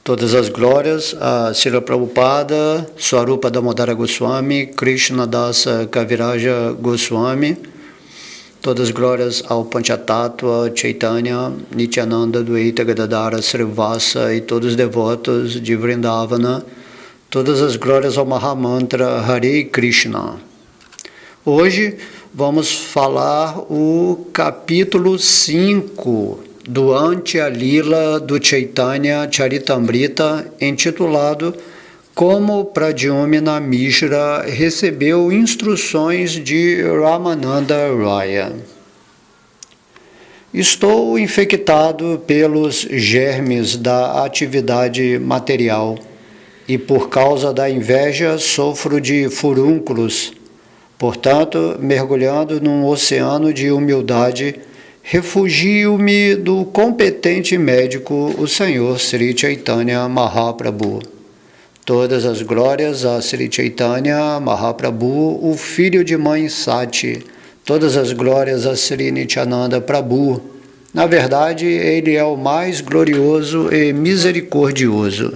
Todas as glórias a Srila Prabhupada, Swarupa Damodara Goswami, Krishna Dasa Kaviraja Goswami. Todas as glórias ao Panchatattva, Chaitanya, Nityananda, Dvaita Gadadara, Srivasa e todos os devotos de Vrindavana. Todas as glórias ao Mahamantra Hare Krishna. Hoje vamos falar o capítulo 5 do Antya Lila do Chaitanya Charitamrita, intitulado Como Pradyumna Mishra recebeu instruções de Ramananda Raya. Estou infectado pelos germes da atividade material e por causa da inveja sofro de furúnculos. Portanto, mergulhando num oceano de humildade, refugio-me do competente médico, o Senhor Sri Chaitanya Mahaprabhu. Todas as glórias a Sri Chaitanya Mahaprabhu, o filho de mãe Sati. Todas as glórias a Sri Nityananda Prabhu. Na verdade, ele é o mais glorioso e misericordioso.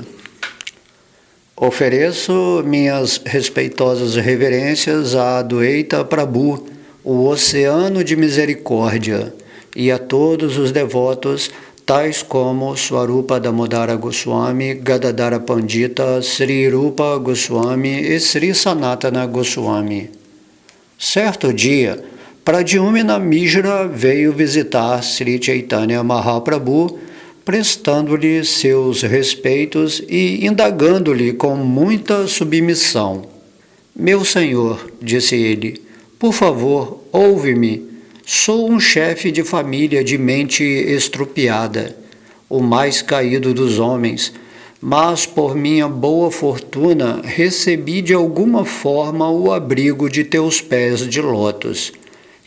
Ofereço minhas respeitosas reverências a Adwaita Prabhu, o oceano de misericórdia, e a todos os devotos, tais como Swarupa Damodara Goswami, Gadadara Pandita, Sri Rupa Goswami e Sri Sanatana Goswami. Certo dia, Pradyumna Mishra veio visitar Sri Chaitanya Mahaprabhu, prestando-lhe seus respeitos e indagando-lhe com muita submissão. Meu senhor, disse ele, por favor, ouve-me. Sou um chefe de família de mente estrupiada, o mais caído dos homens, mas por minha boa fortuna recebi de alguma forma o abrigo de teus pés de lótus,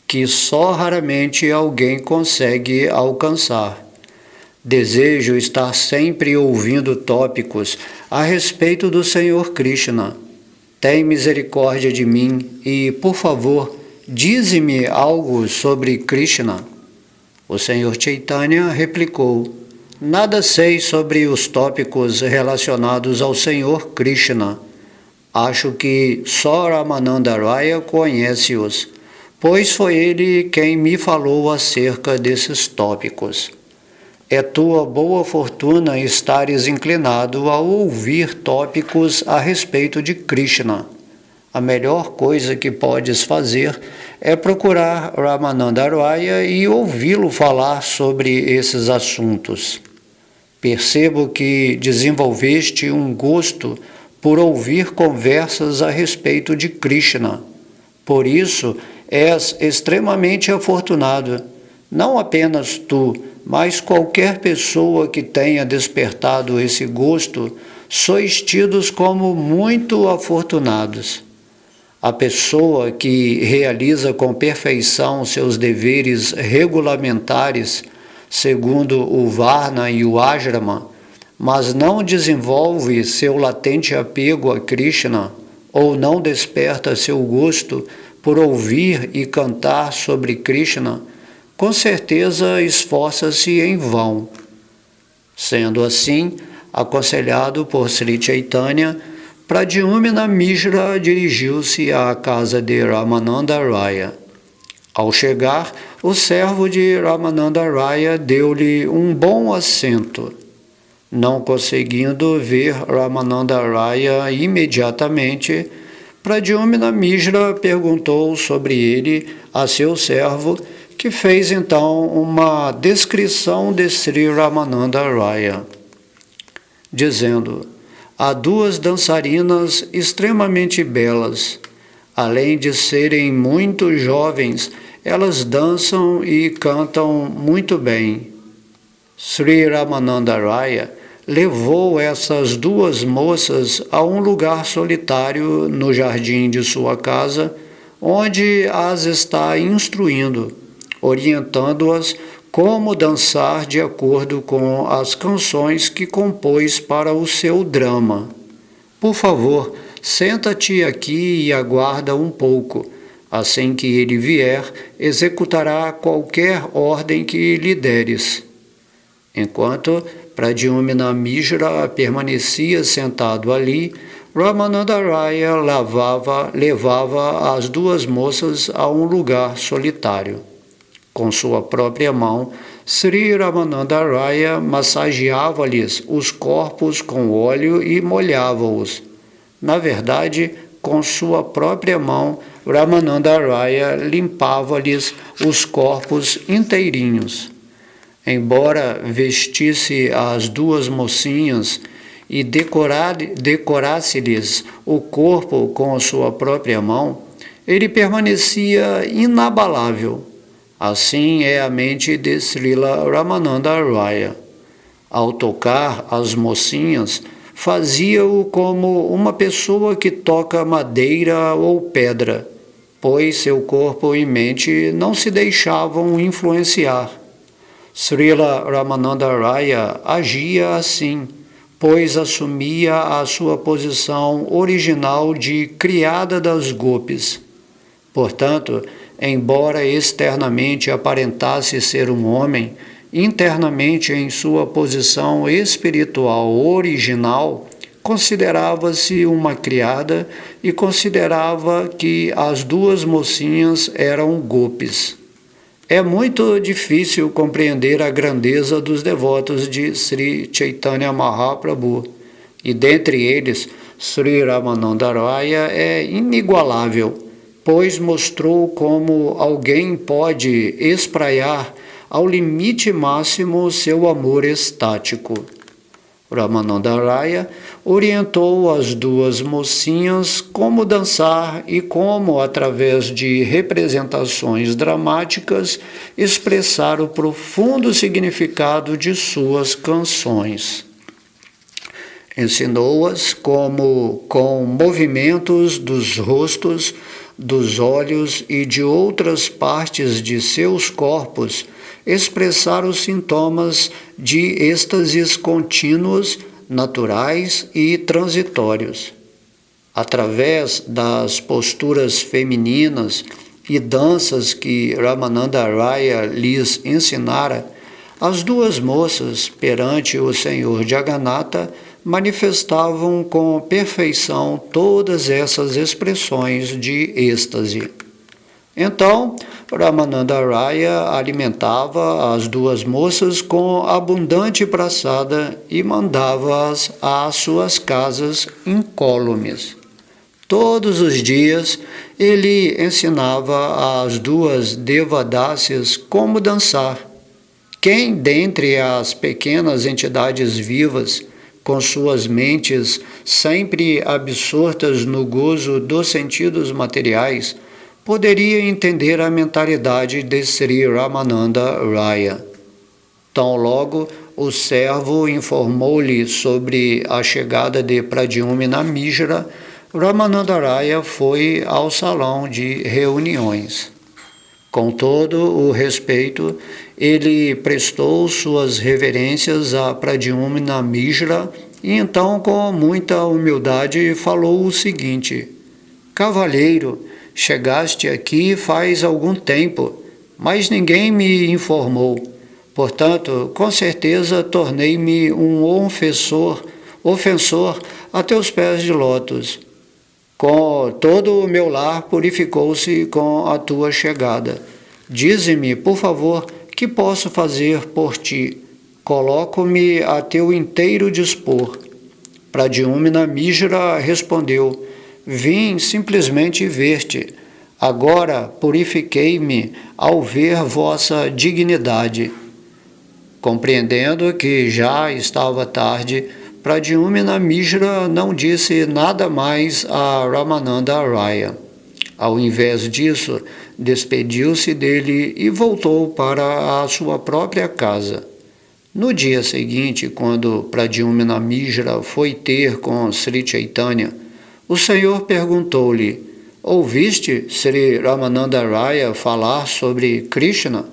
que só raramente alguém consegue alcançar. Desejo estar sempre ouvindo tópicos a respeito do Senhor Krishna. Tem misericórdia de mim e, por favor, dize-me algo sobre Krishna. O Senhor Chaitanya replicou, nada sei sobre os tópicos relacionados ao Senhor Krishna. Acho que só Ramananda Raya conhece-os, pois foi ele quem me falou acerca desses tópicos. É tua boa fortuna estares inclinado a ouvir tópicos a respeito de Krishna. A melhor coisa que podes fazer é procurar Ramananda Raya e ouvi-lo falar sobre esses assuntos. Percebo que desenvolveste um gosto por ouvir conversas a respeito de Krishna. Por isso, és extremamente afortunado. Não apenas tu, mas qualquer pessoa que tenha despertado esse gosto, sois tidos como muito afortunados. A pessoa que realiza com perfeição seus deveres regulamentares, segundo o Varna e o Ashrama, mas não desenvolve seu latente apego a Krishna, ou não desperta seu gosto por ouvir e cantar sobre Krishna, com certeza esforça-se em vão. Sendo assim, aconselhado por Sri Chaitanya, Pradyumna Mishra dirigiu-se à casa de Ramananda Raya. Ao chegar, o servo de Ramananda Raya deu-lhe um bom assento. Não conseguindo ver Ramananda Raya imediatamente, Pradyumna Mishra perguntou sobre ele a seu servo, que fez então uma descrição de Sri Ramananda Raya, dizendo: há duas dançarinas extremamente belas. Além de serem muito jovens, elas dançam e cantam muito bem. Sri Ramananda Raya levou essas duas moças a um lugar solitário no jardim de sua casa, onde as está instruindo, orientando-as como dançar de acordo com as canções que compôs para o seu drama. Por favor, senta-te aqui e aguarda um pouco. Assim que ele vier, executará qualquer ordem que lhe deres. Enquanto Pradyumna Mishra permanecia sentado ali, Ramananda Raya levava as duas moças a um lugar solitário. Com sua própria mão, Sri Ramananda Raya massageava-lhes os corpos com óleo e molhava-os. Na verdade, com sua própria mão, Ramananda Raya limpava-lhes os corpos inteirinhos. Embora vestisse as duas mocinhas e decorasse-lhes o corpo com sua própria mão, ele permanecia inabalável. Assim é a mente de Srila Ramananda Raya. Ao tocar as mocinhas, fazia-o como uma pessoa que toca madeira ou pedra, pois seu corpo e mente não se deixavam influenciar. Srila Ramananda Raya agia assim, pois assumia a sua posição original de criada das gopis. Portanto, embora externamente aparentasse ser um homem, internamente em sua posição espiritual original, considerava-se uma criada e considerava que as duas mocinhas eram gopis. É muito difícil compreender a grandeza dos devotos de Sri Chaitanya Mahaprabhu, e dentre eles, Sri Ramananda Raya é inigualável, pois mostrou como alguém pode espraiar ao limite máximo seu amor estático. Ramananda Raya orientou as duas mocinhas como dançar e como, através de representações dramáticas, expressar o profundo significado de suas canções. Ensinou-as como, com movimentos dos rostos, dos olhos e de outras partes de seus corpos, expressar os sintomas de êxtases contínuos, naturais e transitórios. Através das posturas femininas e danças que Ramananda Raya lhes ensinara, as duas moças, perante o Senhor Jagannatha, manifestavam com perfeição todas essas expressões de êxtase. Então, Ramananda Raya alimentava as duas moças com abundante praçada e mandava-as às suas casas incólumes. Todos os dias, ele ensinava às duas devadásias como dançar. Quem dentre as pequenas entidades vivas, com suas mentes sempre absortas no gozo dos sentidos materiais, poderia entender a mentalidade de Sri Ramananda Raya? Tão logo o servo informou-lhe sobre a chegada de Pradyumna Mishra, Ramananda Raya foi ao salão de reuniões. Com todo o respeito, ele prestou suas reverências a Pradyumna Mishra e então, com muita humildade, falou o seguinte: Cavalheiro, chegaste aqui faz algum tempo, mas ninguém me informou. Portanto, com certeza tornei-me um ofensor a teus pés de lótus. Com todo o meu lar purificou-se com a tua chegada. Dize-me, por favor, que posso fazer por ti? Coloco-me a teu inteiro dispor. Pradyumna Mishra respondeu: Vim simplesmente ver-te. Agora purifiquei-me ao ver vossa dignidade. Compreendendo que já estava tarde, Pradyumna Mishra não disse nada mais a Ramananda Raya. Ao invés disso, despediu-se dele e voltou para a sua própria casa. No dia seguinte, quando Pradyumna Mishra foi ter com Sri Chaitanya, o Senhor perguntou-lhe: Ouviste Sri Ramananda Raya falar sobre Krishna?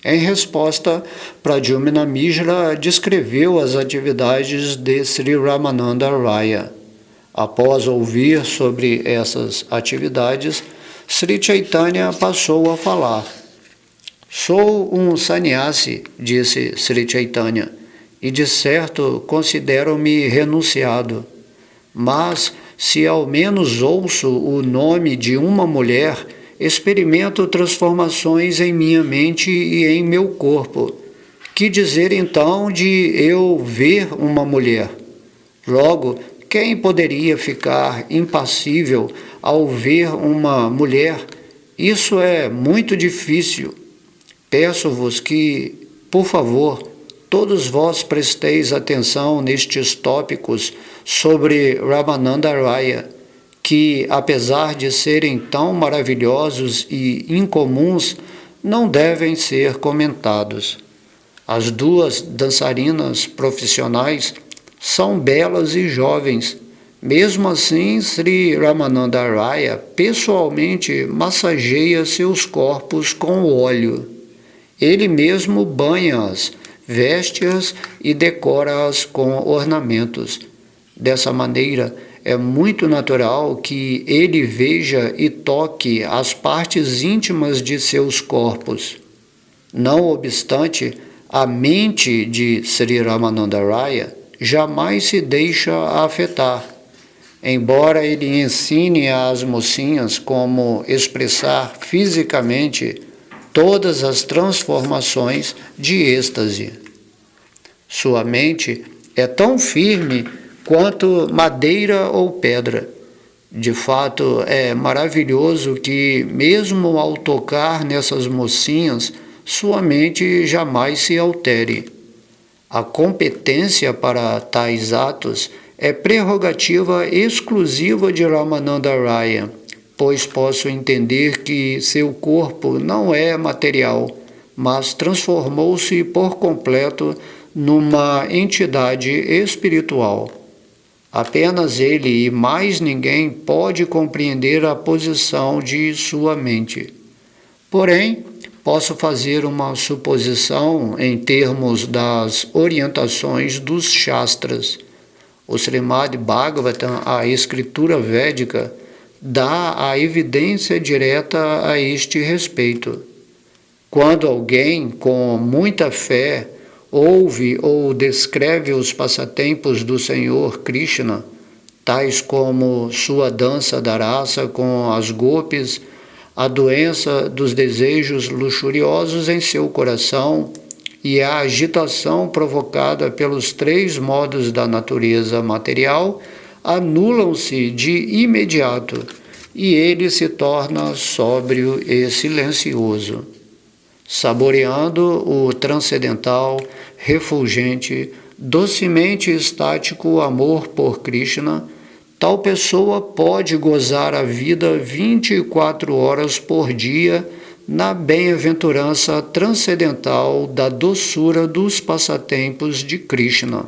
Em resposta, Pradyumna Mishra descreveu as atividades de Sri Ramananda Raya. Após ouvir sobre essas atividades, Sri Chaitanya passou a falar. Sou um sannyasi, disse Sri Chaitanya, e de certo considero-me renunciado. Mas, se ao menos ouço o nome de uma mulher, experimento transformações em minha mente e em meu corpo. Que dizer então de eu ver uma mulher? Logo, quem poderia ficar impassível ao ver uma mulher? Isso é muito difícil. Peço-vos que, por favor, todos vós presteis atenção nestes tópicos sobre Ramananda Raya, que, apesar de serem tão maravilhosos e incomuns, não devem ser comentados. As duas dançarinas profissionais são belas e jovens. Mesmo assim, Sri Ramananda Raya pessoalmente massageia seus corpos com óleo. Ele mesmo banha-as, veste-as e decora-as com ornamentos. Dessa maneira, é muito natural que ele veja e toque as partes íntimas de seus corpos. Não obstante, a mente de Sri Ramananda Raya jamais se deixa afetar. Embora ele ensine às mocinhas como expressar fisicamente todas as transformações de êxtase. Sua mente é tão firme quanto madeira ou pedra. De fato, é maravilhoso que, mesmo ao tocar nessas mocinhas, sua mente jamais se altere. A competência para tais atos é prerrogativa exclusiva de Ramananda Raya, pois posso entender que seu corpo não é material, mas transformou-se por completo numa entidade espiritual. Apenas ele e mais ninguém pode compreender a posição de sua mente. Porém, posso fazer uma suposição em termos das orientações dos Shastras. O Srimad Bhagavatam, a escritura védica, dá a evidência direta a este respeito. Quando alguém com muita fé ouve ou descreve os passatempos do Senhor Krishna, tais como sua dança da raça com as gopis, a doença dos desejos luxuriosos em seu coração e a agitação provocada pelos três modos da natureza material, anulam-se de imediato e ele se torna sóbrio e silencioso. Saboreando o transcendental, refulgente, docemente estático amor por Krishna, tal pessoa pode gozar a vida 24 horas por dia na bem-aventurança transcendental da doçura dos passatempos de Krishna.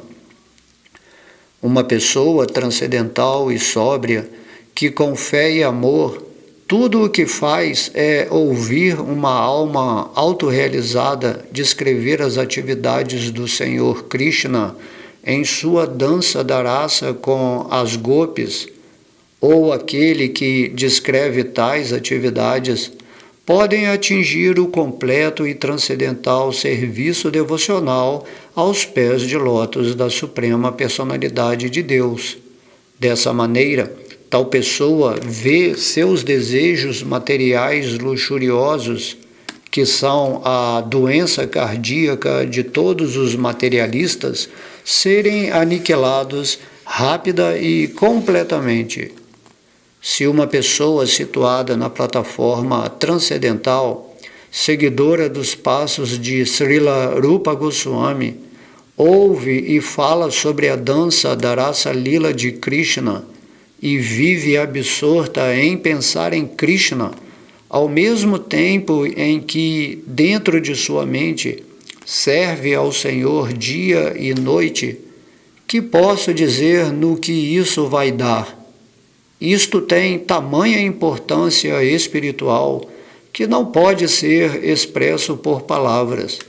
Uma pessoa transcendental e sóbria, que com fé e amor, tudo o que faz é ouvir uma alma autorrealizada descrever as atividades do Senhor Krishna em sua dança da raça com as gopis, ou aquele que descreve tais atividades, podem atingir o completo e transcendental serviço devocional aos pés de lótus da Suprema Personalidade de Deus. Dessa maneira, tal pessoa vê seus desejos materiais luxuriosos, que são a doença cardíaca de todos os materialistas, serem aniquilados rápida e completamente. Se uma pessoa situada na plataforma transcendental, seguidora dos passos de Srila Rupa Goswami, ouve e fala sobre a dança da Rasa Lila de Krishna e vive absorta em pensar em Krishna, ao mesmo tempo em que, dentro de sua mente, serve ao Senhor dia e noite, que posso dizer no que isso vai dar? Isto tem tamanha importância espiritual que não pode ser expresso por palavras.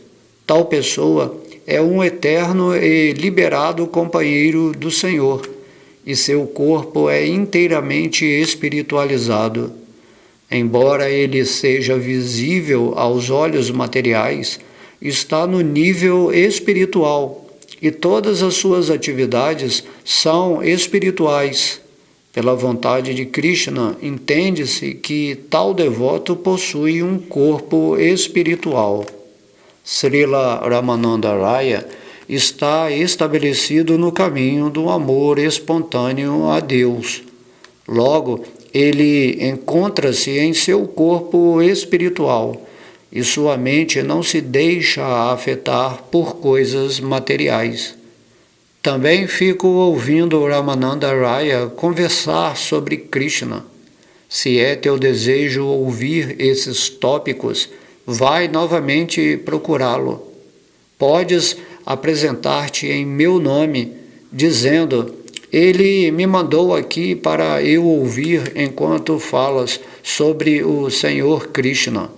Tal pessoa é um eterno e liberado companheiro do Senhor, e seu corpo é inteiramente espiritualizado. Embora ele seja visível aos olhos materiais, está no nível espiritual e todas as suas atividades são espirituais. Pela vontade de Krishna, entende-se que tal devoto possui um corpo espiritual. Srila Ramananda Raya está estabelecido no caminho do amor espontâneo a Deus. Logo, ele encontra-se em seu corpo espiritual e sua mente não se deixa afetar por coisas materiais. Também fico ouvindo Ramananda Raya conversar sobre Krishna. Se é teu desejo ouvir esses tópicos, vai novamente procurá-lo. Podes apresentar-te em meu nome, dizendo: ele me mandou aqui para eu ouvir enquanto falas sobre o Senhor Krishna.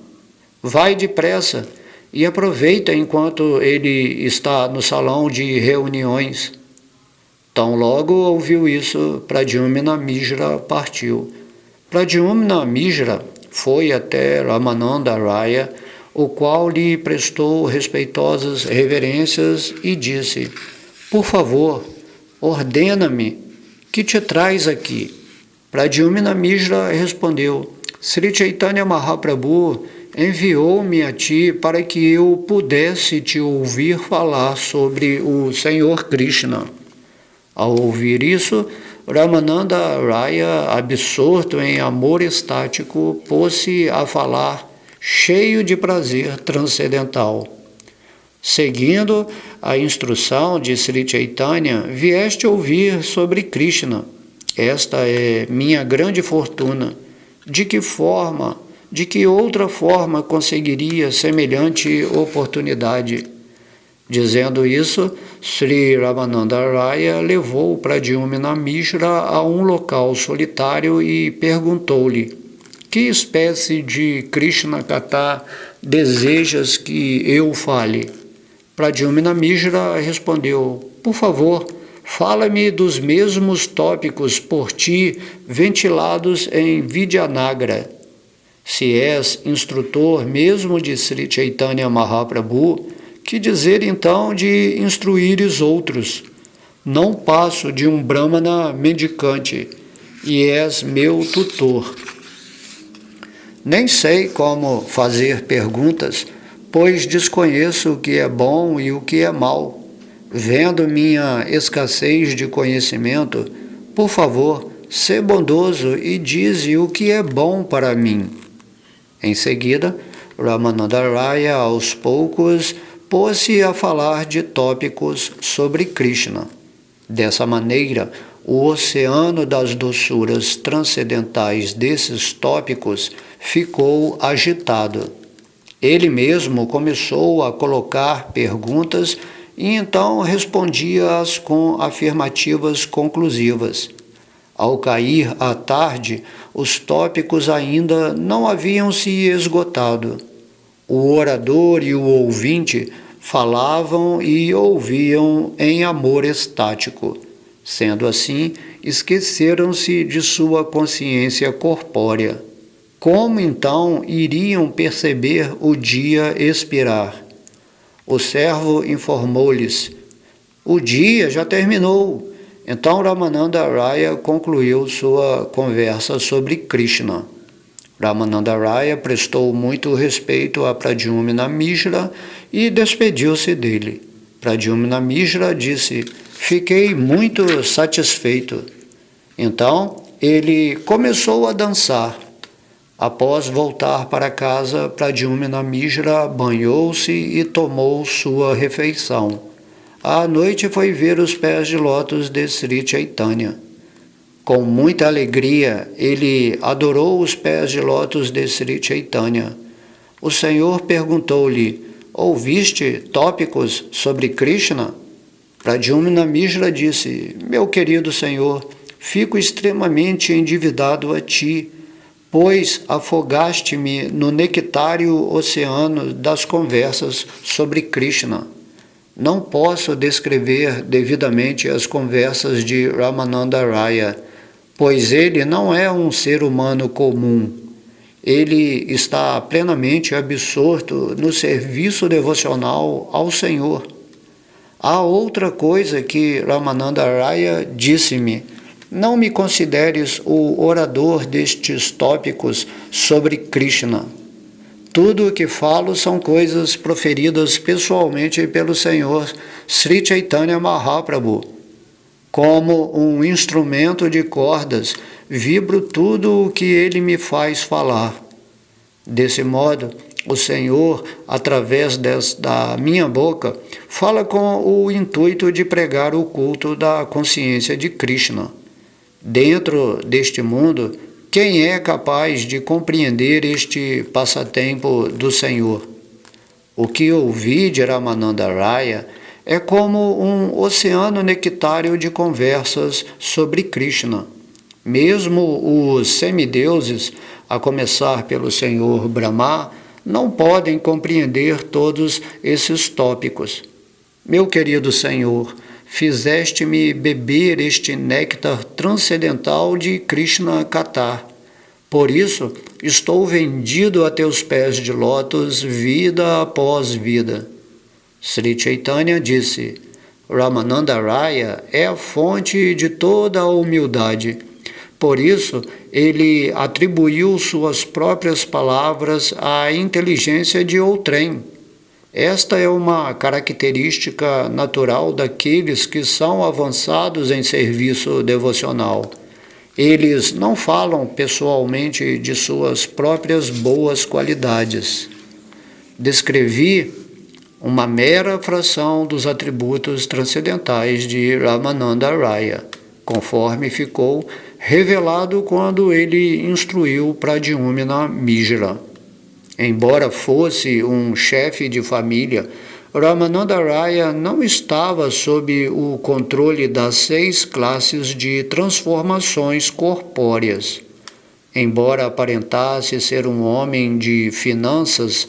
Vai depressa e aproveita enquanto ele está no salão de reuniões. Tão logo ouviu isso, Pradyumna Mishra partiu. Pradyumna Mishra foi até Ramananda Raya, o qual lhe prestou respeitosas reverências e disse: por favor, ordena-me, que te traz aqui? Pradyumna Mishra respondeu: Sri Chaitanya Mahaprabhu enviou-me a ti para que eu pudesse te ouvir falar sobre o Senhor Krishna. Ao ouvir isso, Ramananda Raya, absorto em amor estático, pôs-se a falar, cheio de prazer transcendental. Seguindo a instrução de Sri Chaitanya, vieste ouvir sobre Krishna. Esta é minha grande fortuna. De que outra forma conseguiria semelhante oportunidade? Dizendo isso, Sri Ramananda Raya levou Pradyumna Mishra a um local solitário e perguntou-lhe: que espécie de Krishna Katha desejas que eu fale? Pradyumna Mishra respondeu: por favor, fala-me dos mesmos tópicos por ti ventilados em Vidyanagra. Se és instrutor mesmo de Sri Chaitanya Mahaprabhu, que dizer então de instruires outros? Não passo de um brahmana mendicante e és meu tutor. Nem sei como fazer perguntas, pois desconheço o que é bom e o que é mal. Vendo minha escassez de conhecimento, por favor, sê bondoso e dize o que é bom para mim. Em seguida, Ramananda Raya, aos poucos, pôs-se a falar de tópicos sobre Krishna. Dessa maneira, o oceano das doçuras transcendentais desses tópicos ficou agitado. Ele mesmo começou a colocar perguntas e então respondia-as com afirmativas conclusivas. Ao cair a tarde, os tópicos ainda não haviam se esgotado. O orador e o ouvinte falavam e ouviam em amor estático. Sendo assim, esqueceram-se de sua consciência corpórea. Como então iriam perceber o dia expirar? O servo informou-lhes: o dia já terminou. Então Ramananda Raya concluiu sua conversa sobre Krishna. Ramananda Raya prestou muito respeito a Pradyumna Mishra e despediu-se dele. Pradyumna Mishra disse: fiquei muito satisfeito. Então ele começou a dançar. Após voltar para casa, Pradyumna Mishra banhou-se e tomou sua refeição. À noite foi ver os pés de lótus de Sri Chaitanya. Com muita alegria, ele adorou os pés de lótus de Sri Chaitanya. O Senhor perguntou-lhe: ouviste tópicos sobre Krishna? Pradyumna Mishra disse: meu querido Senhor, fico extremamente endividado a ti, pois afogaste-me no nectário oceano das conversas sobre Krishna. Não posso descrever devidamente as conversas de Ramananda Raya, pois ele não é um ser humano comum. Ele está plenamente absorto no serviço devocional ao Senhor. Há outra coisa que Ramananda Raya disse-me: não me consideres o orador destes tópicos sobre Krishna. Tudo o que falo são coisas proferidas pessoalmente pelo Senhor Sri Chaitanya Mahaprabhu. Como um instrumento de cordas, vibro tudo o que ele me faz falar. Desse modo, o Senhor, através da minha boca, fala com o intuito de pregar o culto da consciência de Krishna. Dentro deste mundo, quem é capaz de compreender este passatempo do Senhor? O que ouvi de Ramananda Raya é como um oceano nectário de conversas sobre Krishna. Mesmo os semideuses, a começar pelo Senhor Brahma, não podem compreender todos esses tópicos. Meu querido Senhor, fizeste-me beber este néctar transcendental de Krishna Katha. Por isso, estou vendido a teus pés de lótus vida após vida. Sri Chaitanya disse: Ramananda Raya é a fonte de toda a humildade. Por isso, ele atribuiu suas próprias palavras à inteligência de outrem. Esta é uma característica natural daqueles que são avançados em serviço devocional. Eles não falam pessoalmente de suas próprias boas qualidades. Descrevi uma mera fração dos atributos transcendentais de Ramananda Raya, conforme ficou revelado quando ele instruiu Pradyumna Mishra. Embora fosse um chefe de família, Ramananda Raya não estava sob o controle das 6 classes de transformações corpóreas. Embora aparentasse ser um homem de finanças,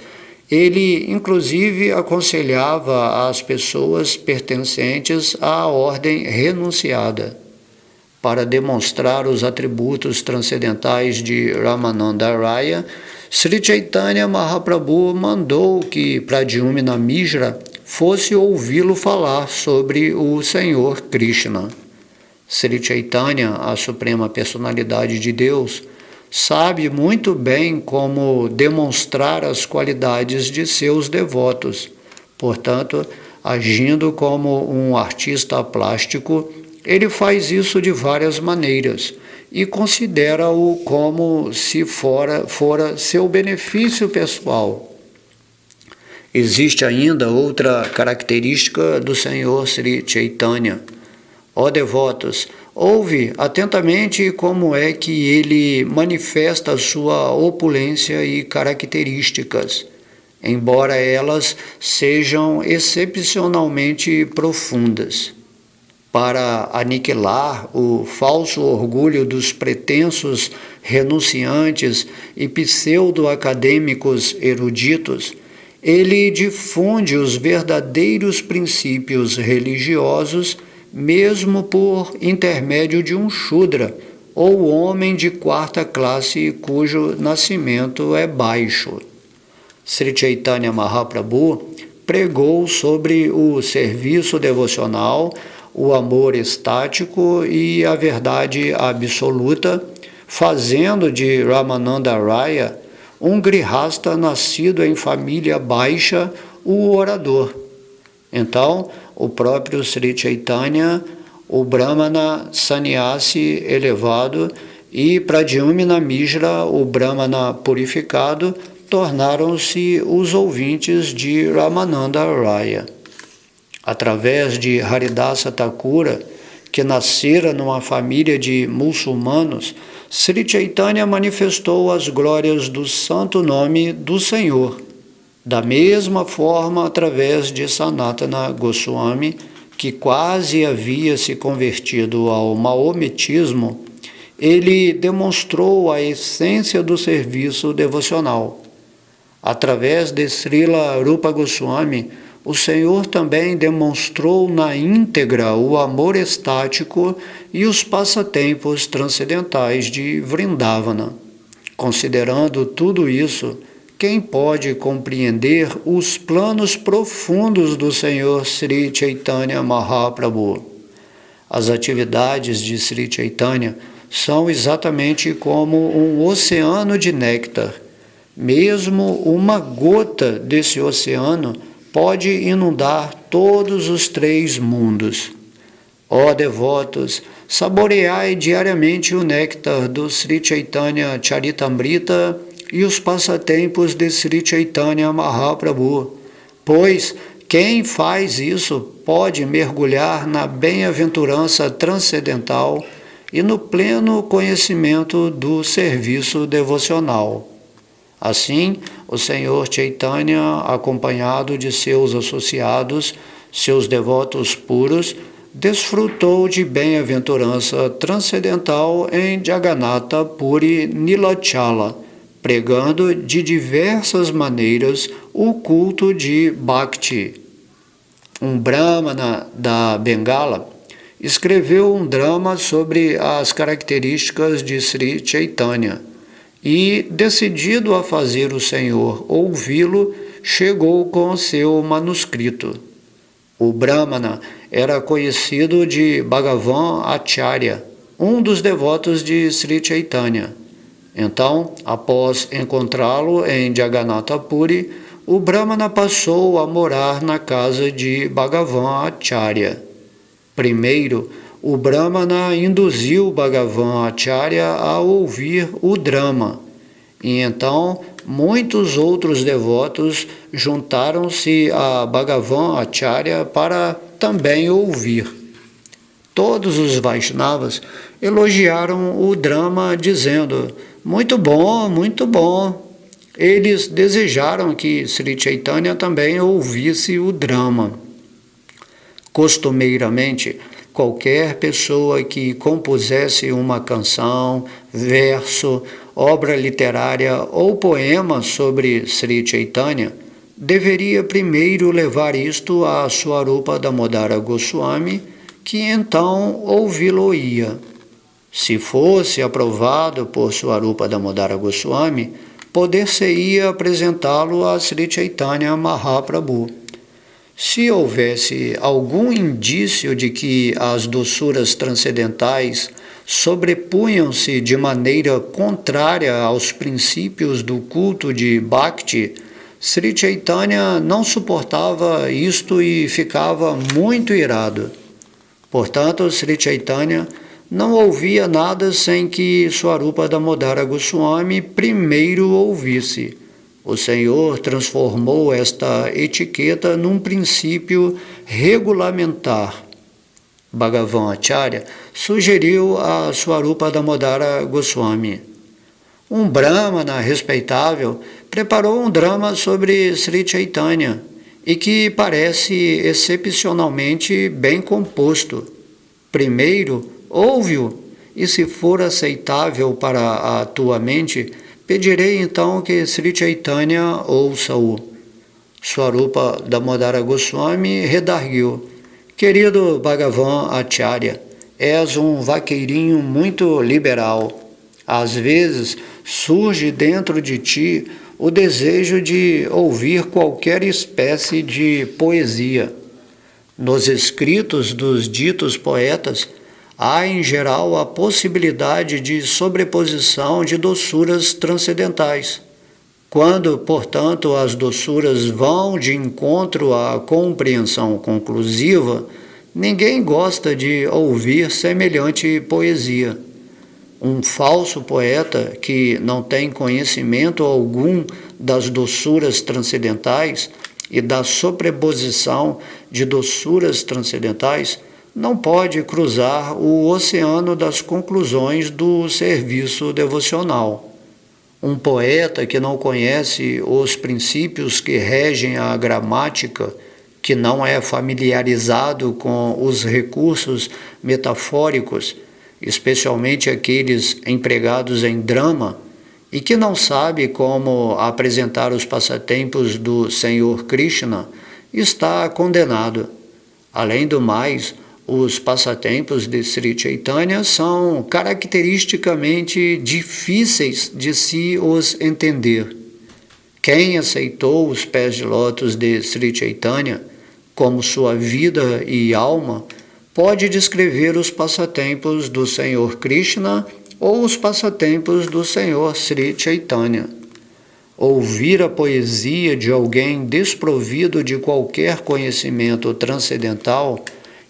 ele inclusive aconselhava as pessoas pertencentes à ordem renunciada. Para demonstrar os atributos transcendentais de Ramananda Raya, Sri Chaitanya Mahaprabhu mandou que Pradyumna Mishra fosse ouvi-lo falar sobre o Senhor Krishna. Sri Chaitanya, a Suprema Personalidade de Deus, sabe muito bem como demonstrar as qualidades de seus devotos. Portanto, agindo como um artista plástico, ele faz isso de várias maneiras e considera-o como se fora seu benefício pessoal. Existe ainda outra característica do Senhor Sri Chaitanya. Ó devotos, ouve atentamente como é que ele manifesta sua opulência e características, embora elas sejam excepcionalmente profundas. Para aniquilar o falso orgulho dos pretensos renunciantes e pseudo-acadêmicos eruditos, ele difunde os verdadeiros princípios religiosos mesmo por intermédio de um Shudra, ou homem de 4ª classe cujo nascimento é baixo. Sri Chaitanya Mahaprabhu pregou sobre o serviço devocional, o amor estático e a verdade absoluta, fazendo de Ramananda Raya um grihasta nascido em família baixa, o orador. Então, o próprio Sri Chaitanya, o Brahmana Sannyasi elevado e Pradyumna Mishra, o Brahmana purificado, tornaram-se os ouvintes de Ramananda Raya. Através de Haridasa Thakura, que nascera numa família de muçulmanos, Sri Chaitanya manifestou as glórias do santo nome do Senhor. Da mesma forma, através de Sanatana Goswami, que quase havia se convertido ao maometismo, ele demonstrou a essência do serviço devocional. Através de Srila Rupa Goswami, o Senhor também demonstrou na íntegra o amor estático e os passatempos transcendentais de Vrindavana. Considerando tudo isso, quem pode compreender os planos profundos do Senhor Sri Chaitanya Mahaprabhu? As atividades de Sri Chaitanya são exatamente como um oceano de néctar. Mesmo uma gota desse oceano pode inundar todos os 3 mundos. Ó devotos, saboreai diariamente o néctar do Sri Chaitanya Charitamrita e os passatempos de Sri Chaitanya Mahaprabhu, pois quem faz isso pode mergulhar na bem-aventurança transcendental e no pleno conhecimento do serviço devocional. Assim, o Senhor Chaitanya, acompanhado de seus associados, seus devotos puros, desfrutou de bem-aventurança transcendental em Jagannatha Puri Nilachala, pregando de diversas maneiras o culto de Bhakti. Um Brahmana da Bengala escreveu um drama sobre as características de Sri Chaitanya e, decidido a fazer o Senhor ouvi-lo, chegou com seu manuscrito. O Brahmana era conhecido de Bhagavan Acharya, um dos devotos de Sri Chaitanya. Então, após encontrá-lo em Jagannatha Puri, o Brahmana passou a morar na casa de Bhagavan Acharya. Primeiro, o Brahmana induziu Bhagavan Acharya a ouvir o drama, e então muitos outros devotos juntaram-se a Bhagavan Acharya para também ouvir. Todos os Vaishnavas elogiaram o drama, dizendo: muito bom, muito bom. Eles desejaram que Sri Chaitanya também ouvisse o drama. Costumeiramente, qualquer pessoa que compusesse uma canção, verso, obra literária ou poema sobre Sri Chaitanya deveria primeiro levar isto a Swarupa Damodara Goswami, que então ouvi-lo-ia. Se fosse aprovado por Swarupa Damodara Goswami, poder-se-ia apresentá-lo a Sri Chaitanya Mahaprabhu. Se houvesse algum indício de que as doçuras transcendentais sobrepunham-se de maneira contrária aos princípios do culto de Bhakti, Sri Chaitanya não suportava isto e ficava muito irado. Portanto, Sri Chaitanya não ouvia nada sem que Swarupa Damodara Goswami primeiro ouvisse. O Senhor transformou esta etiqueta num princípio regulamentar. Bhagavan Acharya sugeriu a Swarupa Damodara Goswami. Um Brahmana respeitável preparou um drama sobre Sri Chaitanya e que parece excepcionalmente bem composto. Primeiro, ouve-o, e se for aceitável para a tua mente, pedirei então que Sri Chaitanya ouça-o. Swarupa Damodara Goswami redarguiu: querido Bhagavan Acharya, és um vaqueirinho muito liberal. Às vezes surge dentro de ti o desejo de ouvir qualquer espécie de poesia. Nos escritos dos ditos poetas, há em geral a possibilidade de sobreposição de doçuras transcendentais. Quando, portanto, as doçuras vão de encontro à compreensão conclusiva, ninguém gosta de ouvir semelhante poesia. Um falso poeta que não tem conhecimento algum das doçuras transcendentais e da sobreposição de doçuras transcendentais não pode cruzar o oceano das conclusões do serviço devocional. Um poeta que não conhece os princípios que regem a gramática, que não é familiarizado com os recursos metafóricos, especialmente aqueles empregados em drama, e que não sabe como apresentar os passatempos do Senhor Krishna, está condenado. Além do mais, os passatempos de Sri Chaitanya são caracteristicamente difíceis de se os entender. Quem aceitou os pés de lótus de Sri Chaitanya como sua vida e alma, pode descrever os passatempos do Senhor Krishna ou os passatempos do Senhor Sri Chaitanya. Ouvir a poesia de alguém desprovido de qualquer conhecimento transcendental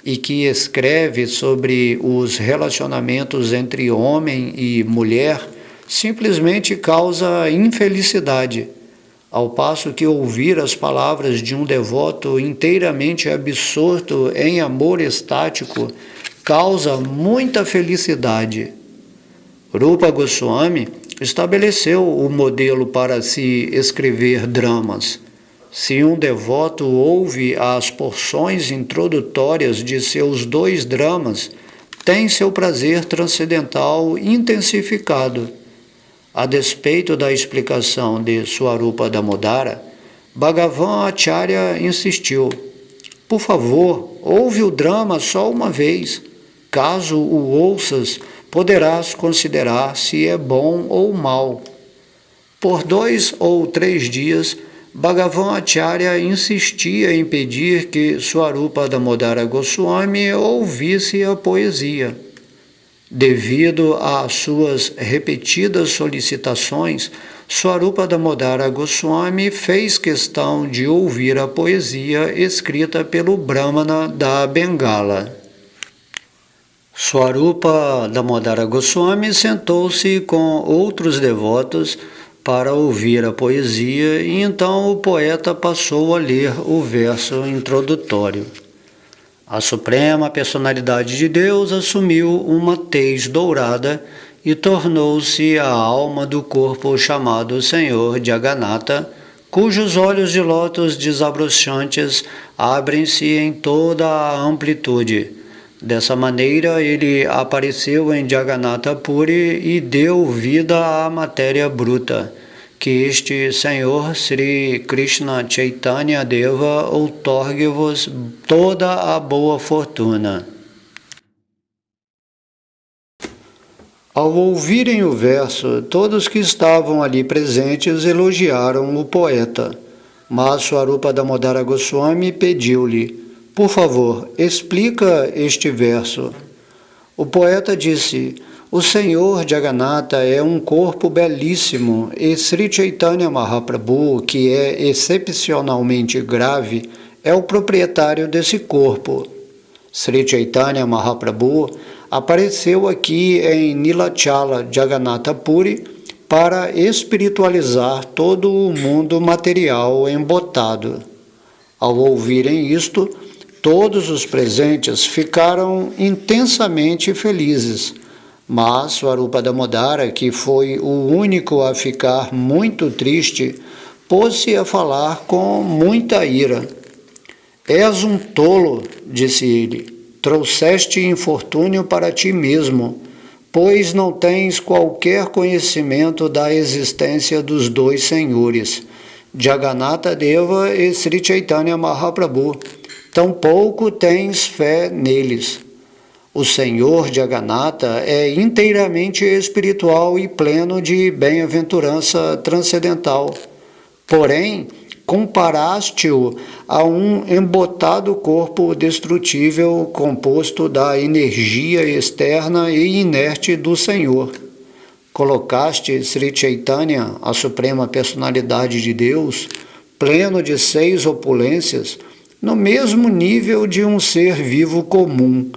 e que escreve sobre os relacionamentos entre homem e mulher simplesmente causa infelicidade, ao passo que ouvir as palavras de um devoto inteiramente absorto em amor estático causa muita felicidade. Rupa Goswami estabeleceu o modelo para se escrever dramas. Se um devoto ouve as porções introdutórias de seus 2 dramas, tem seu prazer transcendental intensificado. A despeito da explicação de Swarupa Damodara, Bhagavan Acharya insistiu: por favor, ouve o drama só uma vez. Caso o ouças, poderás considerar se é bom ou mal. Por 2 ou 3 dias, Bhagavan Acharya insistia em pedir que Swarupa Damodara Goswami ouvisse a poesia. Devido às suas repetidas solicitações, Swarupa Damodara Goswami fez questão de ouvir a poesia escrita pelo Brahmana da Bengala. Swarupa Damodara Goswami sentou-se com outros devotos para ouvir a poesia e então o poeta passou a ler o verso introdutório. A Suprema Personalidade de Deus assumiu uma tez dourada e tornou-se a alma do corpo chamado Senhor Jagannatha, cujos olhos de lótus desabrochantes abrem-se em toda a amplitude. Dessa maneira, ele apareceu em Jagannatha Puri e deu vida à matéria bruta. Que este Senhor Sri Krishna Chaitanya Deva outorgue-vos toda a boa fortuna. Ao ouvirem o verso, todos que estavam ali presentes elogiaram o poeta, mas Swarupa Damodara Goswami pediu-lhe: por favor, explica este verso. O poeta disse: o Senhor Jagannatha é um corpo belíssimo e Sri Chaitanya Mahaprabhu, que é excepcionalmente grave, é o proprietário desse corpo. Sri Chaitanya Mahaprabhu apareceu aqui em Nilachala Jagannatha Puri para espiritualizar todo o mundo material embotado. Ao ouvirem isto, todos os presentes ficaram intensamente felizes. Mas Swarupa Damodara, que foi o único a ficar muito triste, pôs-se a falar com muita ira. És um tolo, disse ele, trouxeste infortúnio para ti mesmo, pois não tens qualquer conhecimento da existência dos 2 senhores, Jagannatha Deva e Sri Chaitanya Mahaprabhu. Tampouco tens fé neles. O Senhor Jagannatha é inteiramente espiritual e pleno de bem-aventurança transcendental. Porém, comparaste-o a um embotado corpo destrutível composto da energia externa e inerte do Senhor. Colocaste Sri Chaitanya, a Suprema Personalidade de Deus, pleno de 6 opulências, no mesmo nível de um ser vivo comum,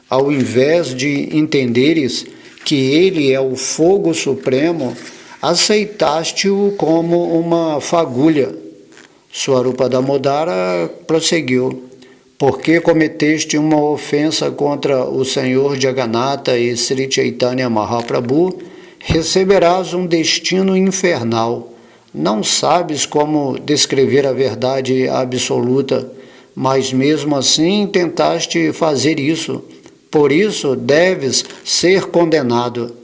ao invés de entenderes que ele é o fogo supremo, aceitaste-o como uma fagulha. Swarupa Damodara prosseguiu: porque cometeste uma ofensa contra o Senhor Jagannatha e Sri Chaitanya Mahaprabhu, receberás um destino infernal. Não sabes como descrever a verdade absoluta, mas mesmo assim tentaste fazer isso. Por isso deves ser condenado.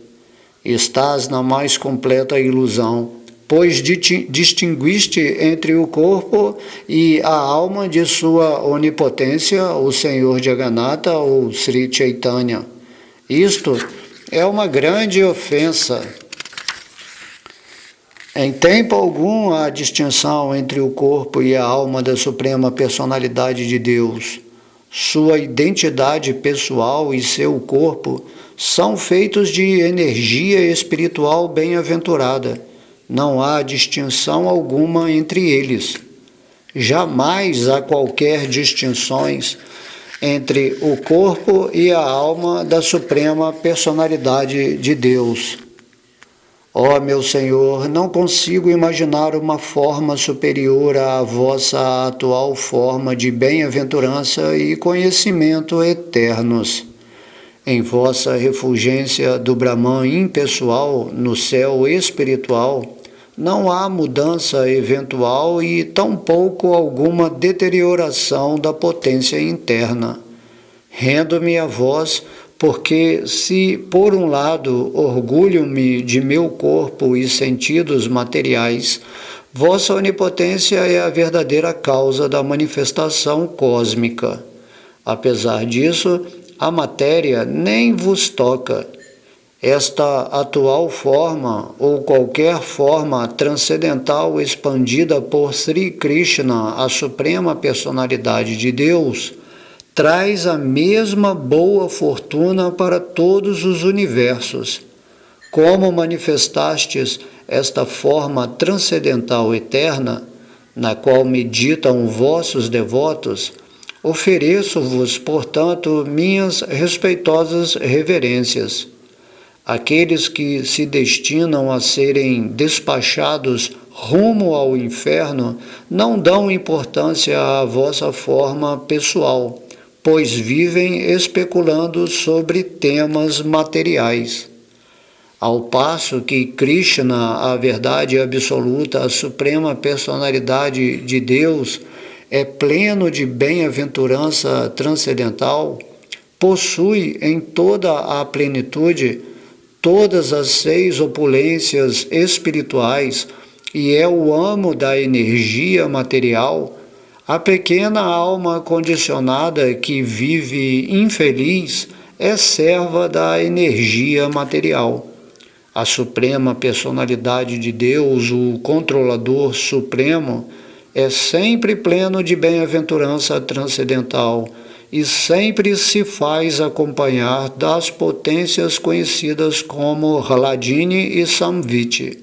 Estás na mais completa ilusão, pois distinguiste entre o corpo e a alma de sua onipotência, o Senhor Jagannatha ou Sri Chaitanya. Isto é uma grande ofensa. Em tempo algum há distinção entre o corpo e a alma da Suprema Personalidade de Deus. Sua identidade pessoal e seu corpo são feitos de energia espiritual bem-aventurada. Não há distinção alguma entre eles. Jamais há qualquer distinções entre o corpo e a alma da Suprema Personalidade de Deus. Ó meu Senhor, não consigo imaginar uma forma superior à vossa atual forma de bem-aventurança e conhecimento eternos. Em vossa refulgência do Brahman impessoal no céu espiritual, não há mudança eventual e tampouco alguma deterioração da potência interna. Rendo-me a vós, porque se, por um lado, orgulho-me de meu corpo e sentidos materiais, vossa onipotência é a verdadeira causa da manifestação cósmica. Apesar disso, a matéria nem vos toca. Esta atual forma, ou qualquer forma transcendental expandida por Sri Krishna, a Suprema Personalidade de Deus, traz a mesma boa fortuna para todos os universos. Como manifestastes esta forma transcendental eterna, na qual meditam vossos devotos, ofereço-vos, portanto, minhas respeitosas reverências. Aqueles que se destinam a serem despachados rumo ao inferno não dão importância à vossa forma pessoal, pois vivem especulando sobre temas materiais. Ao passo que Krishna, a verdade absoluta, a suprema personalidade de Deus, é pleno de bem-aventurança transcendental, possui em toda a plenitude todas as 6 opulências espirituais e é o amo da energia material, a pequena alma condicionada que vive infeliz é serva da energia material. A Suprema Personalidade de Deus, o Controlador Supremo, é sempre pleno de bem-aventurança transcendental e sempre se faz acompanhar das potências conhecidas como Hladini e Samviti.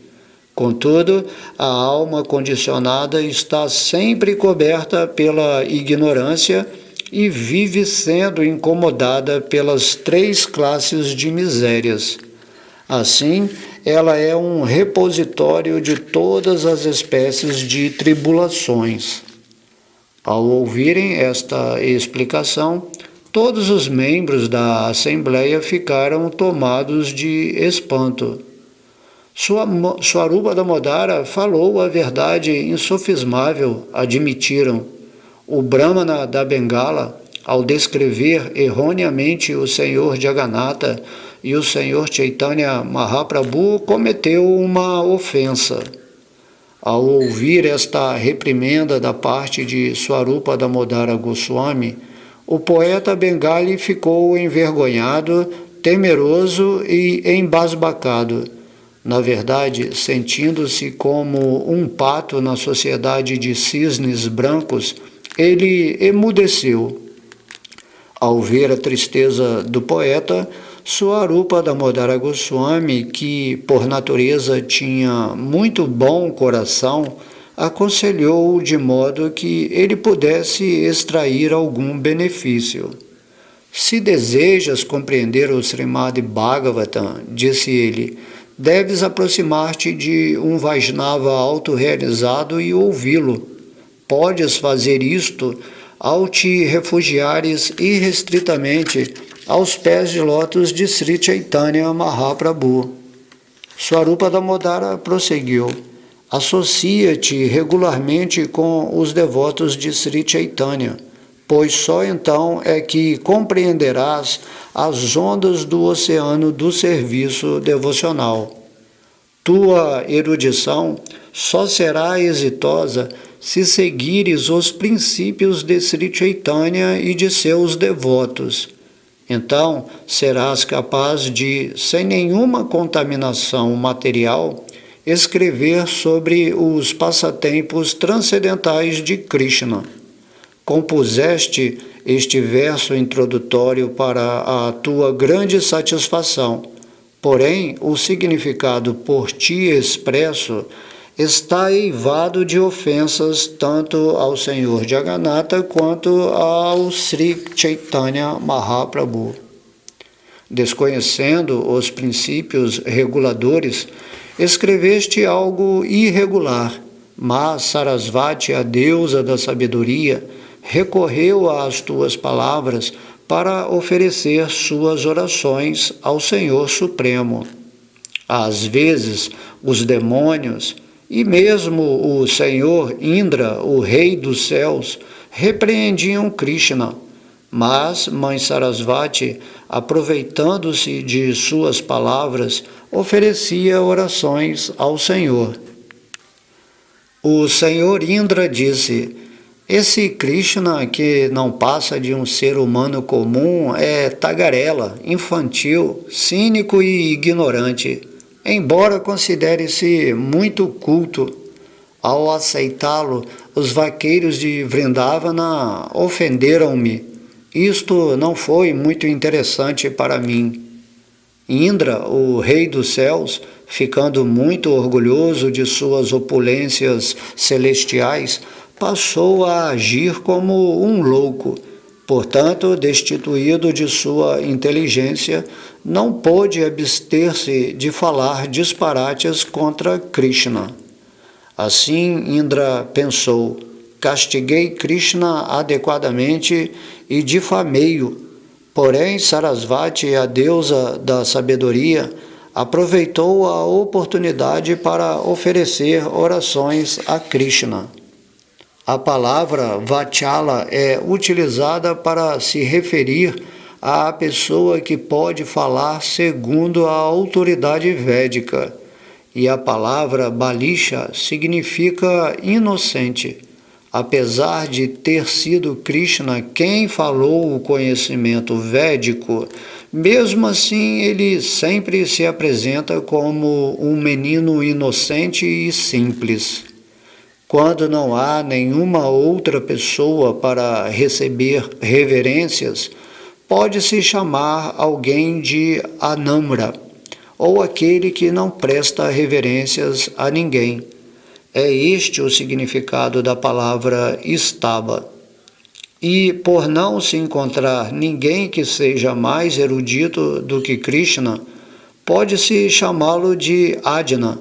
Contudo, a alma condicionada está sempre coberta pela ignorância e vive sendo incomodada pelas 3 classes de misérias. Assim, ela é um repositório de todas as espécies de tribulações. Ao ouvirem esta explicação, todos os membros da Assembleia ficaram tomados de espanto. Swarupa Damodara falou a verdade insofismável, admitiram. O Brahmana da Bengala, ao descrever erroneamente o Senhor Jagannatha e o Senhor Chaitanya Mahaprabhu, cometeu uma ofensa. Ao ouvir esta reprimenda da parte de Swarupa Damodara Goswami, o poeta bengali ficou envergonhado, temeroso e embasbacado. Na verdade, sentindo-se como um pato na sociedade de cisnes brancos, ele emudeceu. Ao ver a tristeza do poeta, Swarupa Damodara Goswami, que por natureza tinha muito bom coração, aconselhou-o de modo que ele pudesse extrair algum benefício. Se desejas compreender o Srimad Bhagavatam, disse ele, deves aproximar-te de um Vaishnava autorrealizado e ouvi-lo. Podes fazer isto ao te refugiares irrestritamente aos pés de lótus de Sri Chaitanya Mahaprabhu. Swarupa Damodara prosseguiu: associa-te regularmente com os devotos de Sri Chaitanya, pois só então é que compreenderás as ondas do oceano do serviço devocional. Tua erudição só será exitosa se seguires os princípios de Sri Chaitanya e de seus devotos. Então, serás capaz de, sem nenhuma contaminação material, escrever sobre os passatempos transcendentais de Krishna. Compuseste este verso introdutório para a tua grande satisfação, porém o significado por ti expresso está eivado de ofensas tanto ao Senhor Jagannatha quanto ao Sri Chaitanya Mahaprabhu. Desconhecendo os princípios reguladores, escreveste algo irregular, mas Sarasvati, a deusa da sabedoria, recorreu às tuas palavras para oferecer suas orações ao Senhor Supremo. Às vezes, os demônios e mesmo o Senhor Indra, o Rei dos Céus, repreendiam Krishna, mas Mãe Sarasvati, aproveitando-se de suas palavras, oferecia orações ao Senhor. O Senhor Indra disse: esse Krishna, que não passa de um ser humano comum, é tagarela, infantil, cínico e ignorante, embora considere-se muito culto. Ao aceitá-lo, os vaqueiros de Vrindavana ofenderam-me. Isto não foi muito interessante para mim. Indra, o Rei dos Céus, ficando muito orgulhoso de suas opulências celestiais, passou a agir como um louco. Portanto, destituído de sua inteligência, não pôde abster-se de falar disparates contra Krishna. Assim, Indra pensou: castiguei Krishna adequadamente e difamei-o. Porém, Sarasvati, a deusa da sabedoria, aproveitou a oportunidade para oferecer orações a Krishna. A palavra Vatchala é utilizada para se referir à pessoa que pode falar segundo a autoridade védica, e a palavra Balisha significa inocente. Apesar de ter sido Krishna quem falou o conhecimento védico, mesmo assim ele sempre se apresenta como um menino inocente e simples. Quando não há nenhuma outra pessoa para receber reverências, pode-se chamar alguém de Anamra, ou aquele que não presta reverências a ninguém. É este o significado da palavra Staba. E por não se encontrar ninguém que seja mais erudito do que Krishna, pode-se chamá-lo de Adna,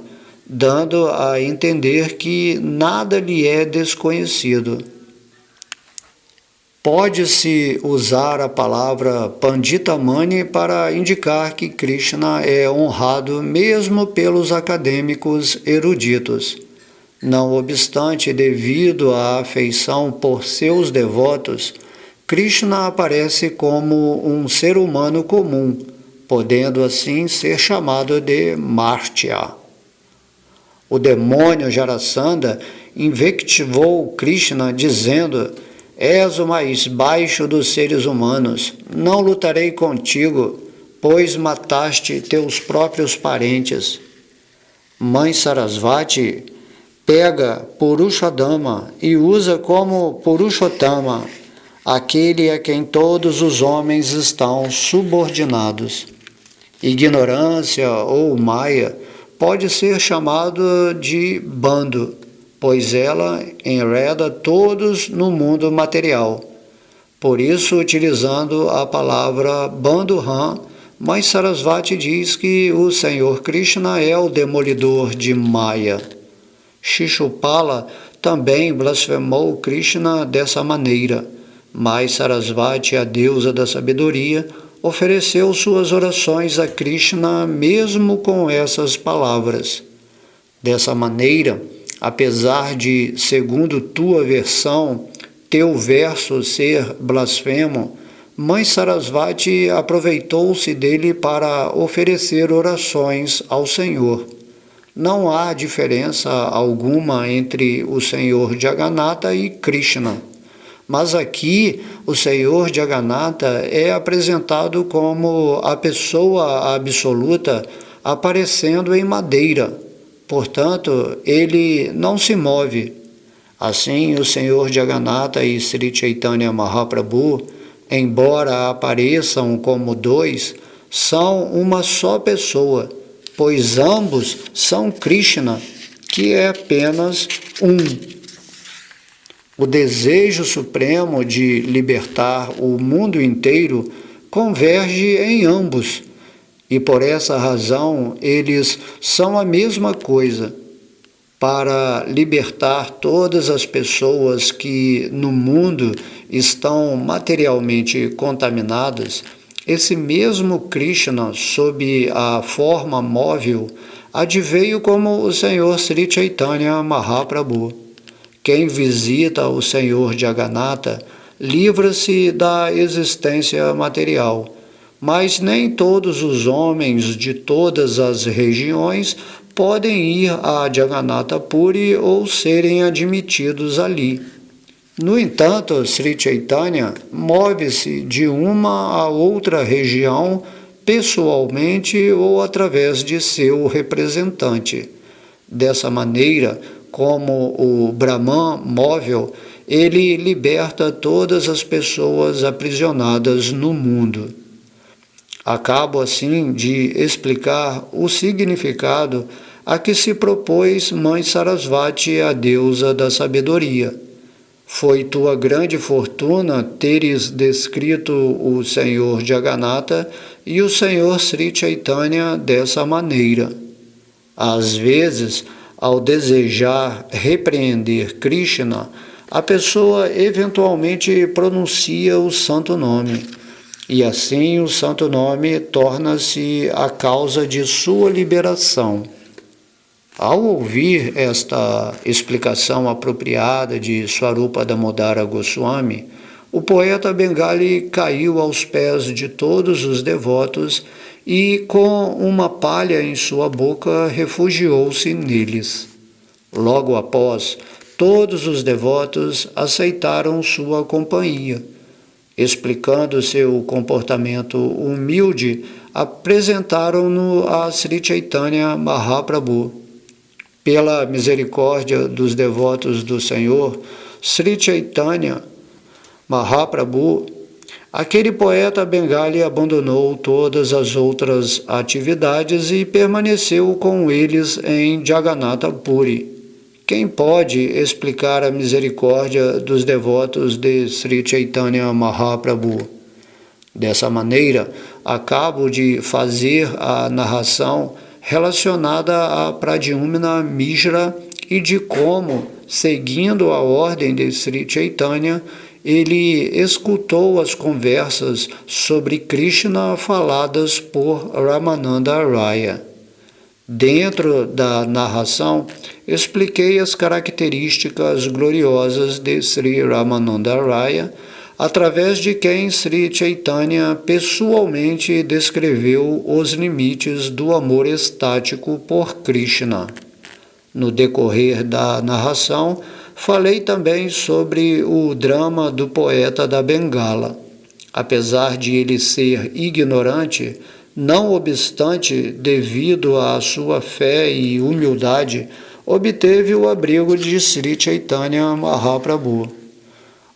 dando a entender que nada lhe é desconhecido. Pode-se usar a palavra Panditamani para indicar que Krishna é honrado mesmo pelos acadêmicos eruditos. Não obstante, devido à afeição por seus devotos, Krishna aparece como um ser humano comum, podendo assim ser chamado de Martya. O demônio Jarasandha invectivou Krishna dizendo: és o mais baixo dos seres humanos, não lutarei contigo, pois mataste teus próprios parentes. Mãe Sarasvati pega Purushadama e usa como Purushottama, aquele a quem todos os homens estão subordinados. Ignorância ou Maya pode ser chamado de bando, pois ela enreda todos no mundo material. Por isso, utilizando a palavra Bandhuram, Mãe Sarasvati diz que o Senhor Krishna é o demolidor de Maya. Shishupala também blasfemou Krishna dessa maneira, mas Sarasvati, a deusa da sabedoria, ofereceu suas orações a Krishna mesmo com essas palavras. Dessa maneira, apesar de, segundo tua versão, teu verso ser blasfemo, Mãe Sarasvati aproveitou-se dele para oferecer orações ao Senhor. Não há diferença alguma entre o Senhor Jagannatha e Krishna. Mas aqui o Senhor Jagannatha é apresentado como a pessoa absoluta aparecendo em madeira. portanto, ele não se move. Assim, o Senhor Jagannatha e Sri Chaitanya Mahaprabhu, embora apareçam como dois, são uma só pessoa, pois ambos são Krishna, que é apenas um. O desejo supremo de libertar o mundo inteiro converge em ambos, e por essa razão eles são a mesma coisa. Para libertar todas as pessoas que no mundo estão materialmente contaminadas, esse mesmo Krishna, sob a forma móvel, adveio como o Senhor Sri Chaitanya Mahaprabhu. Quem visita o Senhor Jagannatha livra-se da existência material, mas nem todos os homens de todas as regiões podem ir a Jagannatha Puri ou serem admitidos ali. No entanto, Sri Chaitanya move-se de uma a outra região pessoalmente ou através de seu representante. Dessa maneira, como o Brahman móvel, ele liberta todas as pessoas aprisionadas no mundo. Acabo assim de explicar o significado a que se propôs Mãe Sarasvati, a deusa da sabedoria. Foi tua grande fortuna teres descrito o Senhor Jagannatha e o Senhor Sri Chaitanya dessa maneira. Às vezes, ao desejar repreender Krishna, a pessoa eventualmente pronuncia o santo nome, e assim o santo nome torna-se a causa de sua liberação. Ao ouvir esta explicação apropriada de Swarupa Damodara Goswami, o poeta bengali caiu aos pés de todos os devotos e, com uma palha em sua boca, refugiou-se neles. Logo após, todos os devotos aceitaram sua companhia. Explicando seu comportamento humilde, apresentaram-no a Sri Chaitanya Mahaprabhu. Pela misericórdia dos devotos do Senhor, Sri Chaitanya Mahaprabhu, aquele poeta bengali abandonou todas as outras atividades e permaneceu com eles em Jagannatha Puri. Quem pode explicar a misericórdia dos devotos de Sri Chaitanya Mahaprabhu? Dessa maneira, acabo de fazer a narração relacionada a Pradyumna Mishra e de como, seguindo a ordem de Sri Chaitanya, ele escutou as conversas sobre Krishna faladas por Ramananda Raya. Dentro da narração, expliquei as características gloriosas de Sri Ramananda Raya, através de quem Sri Chaitanya pessoalmente descreveu os limites do amor estático por Krishna. No decorrer da narração, falei também sobre o drama do poeta da Bengala. Apesar de ele ser ignorante, não obstante, devido à sua fé e humildade, obteve o abrigo de Sri Chaitanya Mahaprabhu.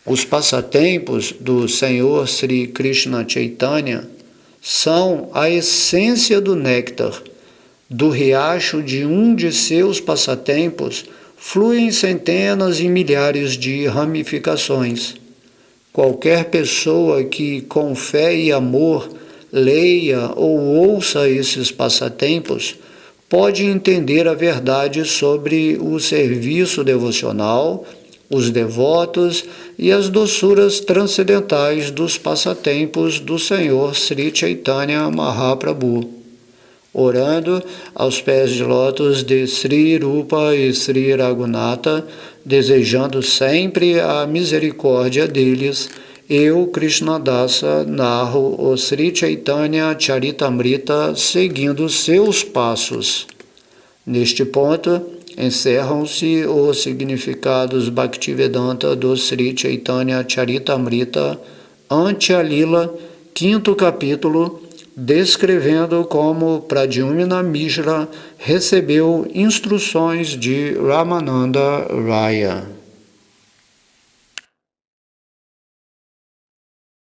Os passatempos do Senhor Sri Krishna Chaitanya são a essência do néctar. Do riacho de um de seus passatempos fluem centenas e milhares de ramificações. Qualquer pessoa que, com fé e amor, leia ou ouça esses passatempos pode entender a verdade sobre o serviço devocional, os devotos e as doçuras transcendentais dos passatempos do Senhor Sri Chaitanya Mahaprabhu. Orando aos pés de lótus de Sri Rupa e Sri Raghunatha, desejando sempre a misericórdia deles, eu, Krishnadasa, narro o Sri Chaitanya Charitamrita seguindo seus passos. Neste ponto, encerram-se os significados Bhaktivedanta do Sri Chaitanya Charitamrita, ante a Lila, 5º capítulo, descrevendo como Pradyumna Mishra recebeu instruções de Ramananda Raya.